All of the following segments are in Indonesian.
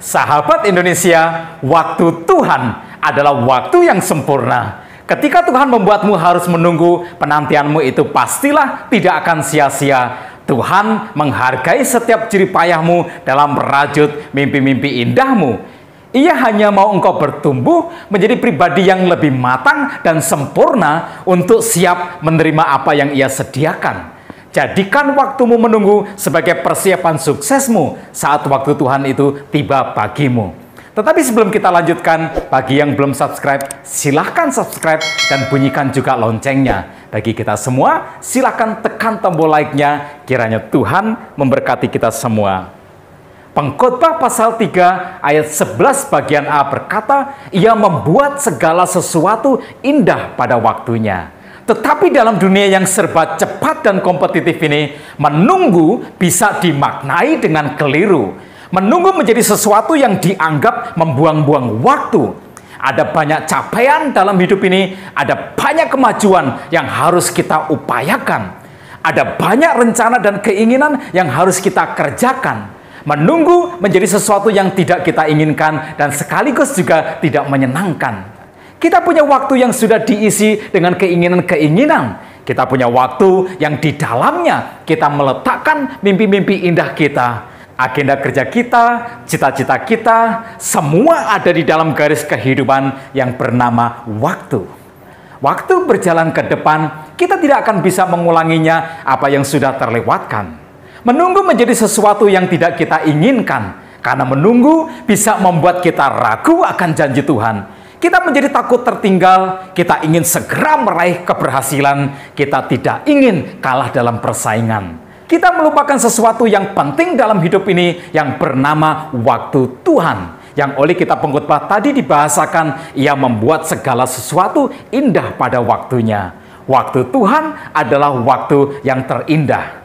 Sahabat Indonesia, waktu Tuhan adalah waktu yang sempurna. Ketika Tuhan membuatmu harus menunggu, penantianmu itu pastilah tidak akan sia-sia. Tuhan menghargai setiap jerih payahmu dalam merajut mimpi-mimpi indahmu. Ia hanya mau engkau bertumbuh menjadi pribadi yang lebih matang dan sempurna untuk siap menerima apa yang Ia sediakan. Jadikan waktumu menunggu sebagai persiapan suksesmu saat waktu Tuhan itu tiba bagimu. Tetapi sebelum kita lanjutkan, bagi yang belum subscribe, silahkan subscribe dan bunyikan juga loncengnya. Bagi kita semua, silahkan tekan tombol like-nya. Kiranya Tuhan memberkati kita semua. Pengkhotbah pasal 3 ayat 11 bagian A berkata, Ia membuat segala sesuatu indah pada waktunya. Tetapi dalam dunia yang serba cepat dan kompetitif ini, menunggu bisa dimaknai dengan keliru. Menunggu menjadi sesuatu yang dianggap membuang-buang waktu. Ada banyak capaian dalam hidup ini, ada banyak kemajuan yang harus kita upayakan. Ada banyak rencana dan keinginan yang harus kita kerjakan. Menunggu menjadi sesuatu yang tidak kita inginkan dan sekaligus juga tidak menyenangkan. Kita punya waktu yang sudah diisi dengan keinginan-keinginan. Kita punya waktu yang di dalamnya kita meletakkan mimpi-mimpi indah kita. Agenda kerja kita, cita-cita kita, semua ada di dalam garis kehidupan yang bernama waktu. Waktu berjalan ke depan, kita tidak akan bisa mengulanginya apa yang sudah terlewatkan. Menunggu menjadi sesuatu yang tidak kita inginkan. Karena menunggu bisa membuat kita ragu akan janji Tuhan. Kita menjadi takut tertinggal, kita ingin segera meraih keberhasilan, kita tidak ingin kalah dalam persaingan. Kita melupakan sesuatu yang penting dalam hidup ini yang bernama waktu Tuhan. Yang oleh kitab pengkhotbah tadi dibahasakan, Ia membuat segala sesuatu indah pada waktunya. Waktu Tuhan adalah waktu yang terindah.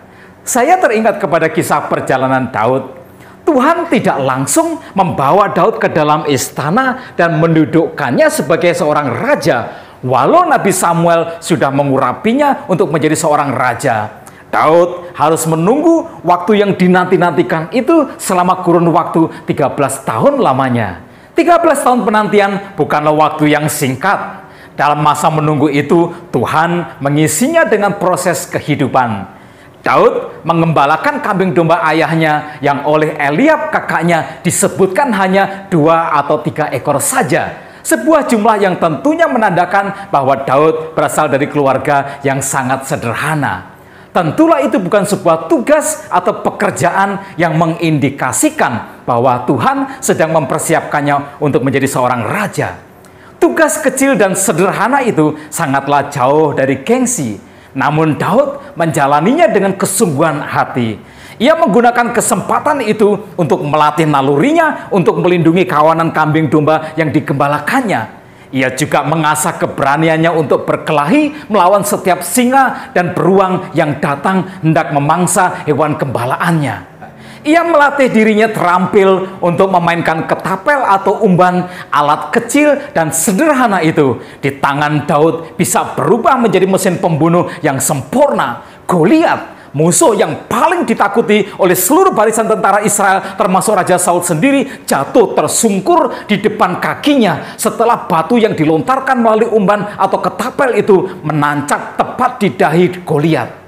Saya teringat kepada kisah perjalanan Daud. Tuhan tidak langsung membawa Daud ke dalam istana dan mendudukkannya sebagai seorang raja. Walau Nabi Samuel sudah mengurapinya untuk menjadi seorang raja. Daud harus menunggu waktu yang dinanti-nantikan itu selama kurun waktu 13 tahun lamanya. 13 tahun penantian bukanlah waktu yang singkat. Dalam masa menunggu itu, Tuhan mengisinya dengan proses kehidupan. Daud mengembalakan kambing domba ayahnya yang oleh Eliab kakaknya disebutkan hanya 2 atau 3 ekor saja. Sebuah jumlah yang tentunya menandakan bahwa Daud berasal dari keluarga yang sangat sederhana. Tentulah itu bukan sebuah tugas atau pekerjaan yang mengindikasikan bahwa Tuhan sedang mempersiapkannya untuk menjadi seorang raja. Tugas kecil dan sederhana itu sangatlah jauh dari gengsi. Namun Daud menjalaninya dengan kesungguhan hati. Ia menggunakan kesempatan itu untuk melatih nalurinya untuk melindungi kawanan kambing domba yang digembalakannya. Ia juga mengasah keberaniannya untuk berkelahi melawan setiap singa dan beruang yang datang hendak memangsa hewan gembalaannya. Ia melatih dirinya terampil untuk memainkan ketapel atau umban, alat kecil dan sederhana itu. Di tangan Daud bisa berubah menjadi mesin pembunuh yang sempurna. Goliat, musuh yang paling ditakuti oleh seluruh barisan tentara Israel, termasuk Raja Saul sendiri, jatuh tersungkur di depan kakinya setelah batu yang dilontarkan melalui umban atau ketapel itu menancap tepat di dahi Goliat.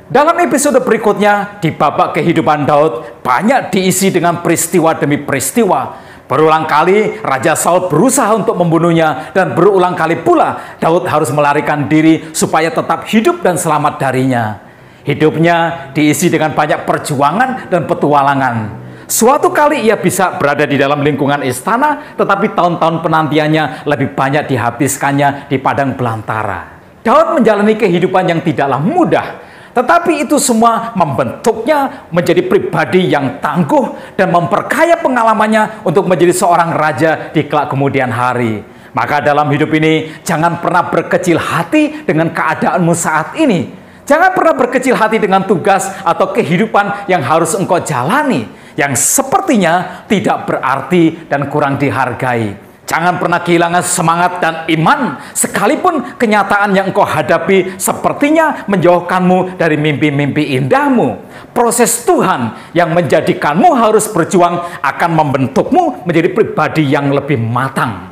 Dalam episode berikutnya, di babak kehidupan Daud, banyak diisi dengan peristiwa demi peristiwa. Berulang kali, Raja Saul berusaha untuk membunuhnya, dan berulang kali pula, Daud harus melarikan diri supaya tetap hidup dan selamat darinya. Hidupnya diisi dengan banyak perjuangan dan petualangan. Suatu kali ia bisa berada di dalam lingkungan istana, tetapi tahun-tahun penantiannya lebih banyak dihabiskannya di padang belantara. Daud menjalani kehidupan yang tidaklah mudah. Tetapi itu semua membentuknya menjadi pribadi yang tangguh dan memperkaya pengalamannya untuk menjadi seorang raja di kelak kemudian hari. Maka dalam hidup ini, jangan pernah berkecil hati dengan keadaanmu saat ini. Jangan pernah berkecil hati dengan tugas atau kehidupan yang harus engkau jalani, yang sepertinya tidak berarti dan kurang dihargai. Jangan pernah kehilangan semangat dan iman, sekalipun kenyataan yang engkau hadapi sepertinya menjauhkanmu dari mimpi-mimpi indahmu. Proses Tuhan yang menjadikanmu harus berjuang akan membentukmu menjadi pribadi yang lebih matang.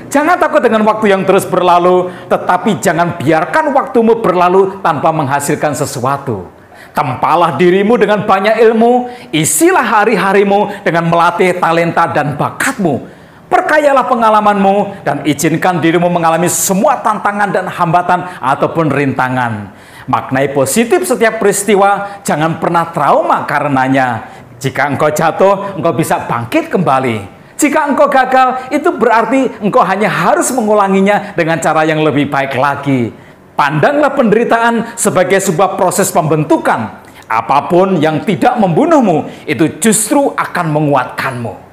Jangan takut dengan waktu yang terus berlalu, tetapi jangan biarkan waktumu berlalu tanpa menghasilkan sesuatu. Tempalah dirimu dengan banyak ilmu, isilah hari-harimu dengan melatih talenta dan bakatmu. Perkayalah pengalamanmu dan izinkan dirimu mengalami semua tantangan dan hambatan ataupun rintangan. Maknai positif setiap peristiwa, jangan pernah trauma karenanya. Jika engkau jatuh, engkau bisa bangkit kembali. Jika engkau gagal, itu berarti engkau hanya harus mengulanginya dengan cara yang lebih baik lagi. Pandanglah penderitaan sebagai sebuah proses pembentukan. Apapun yang tidak membunuhmu, itu justru akan menguatkanmu.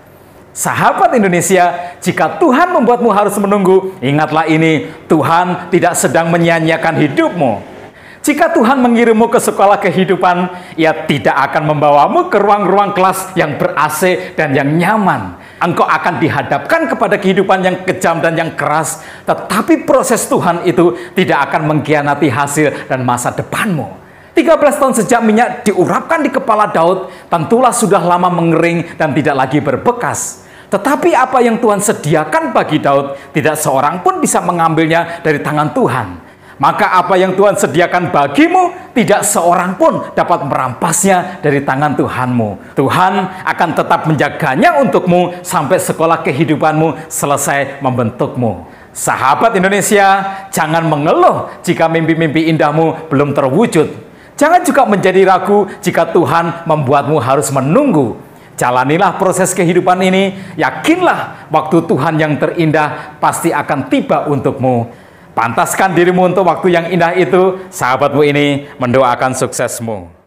Sahabat Indonesia, jika Tuhan membuatmu harus menunggu, ingatlah ini, Tuhan tidak sedang menyia-nyiakan hidupmu. Jika Tuhan mengirimmu ke sekolah kehidupan, Ia tidak akan membawamu ke ruang-ruang kelas yang ber-AC dan yang nyaman. Engkau akan dihadapkan kepada kehidupan yang kejam dan yang keras, tetapi proses Tuhan itu tidak akan mengkhianati hasil dan masa depanmu. 13 tahun sejak minyak diurapkan di kepala Daud, tentulah sudah lama mengering dan tidak lagi berbekas. Tetapi apa yang Tuhan sediakan bagi Daud, tidak seorang pun bisa mengambilnya dari tangan Tuhan. Maka apa yang Tuhan sediakan bagimu, tidak seorang pun dapat merampasnya dari tangan Tuhanmu. Tuhan akan tetap menjaganya untukmu sampai sekolah kehidupanmu selesai membentukmu. Sahabat Indonesia, jangan mengeluh jika mimpi-mimpi indahmu belum terwujud. Jangan juga menjadi ragu jika Tuhan membuatmu harus menunggu. Jalanilah proses kehidupan ini, yakinlah waktu Tuhan yang terindah pasti akan tiba untukmu. Pantaskan dirimu untuk waktu yang indah itu, sahabatmu ini mendoakan suksesmu.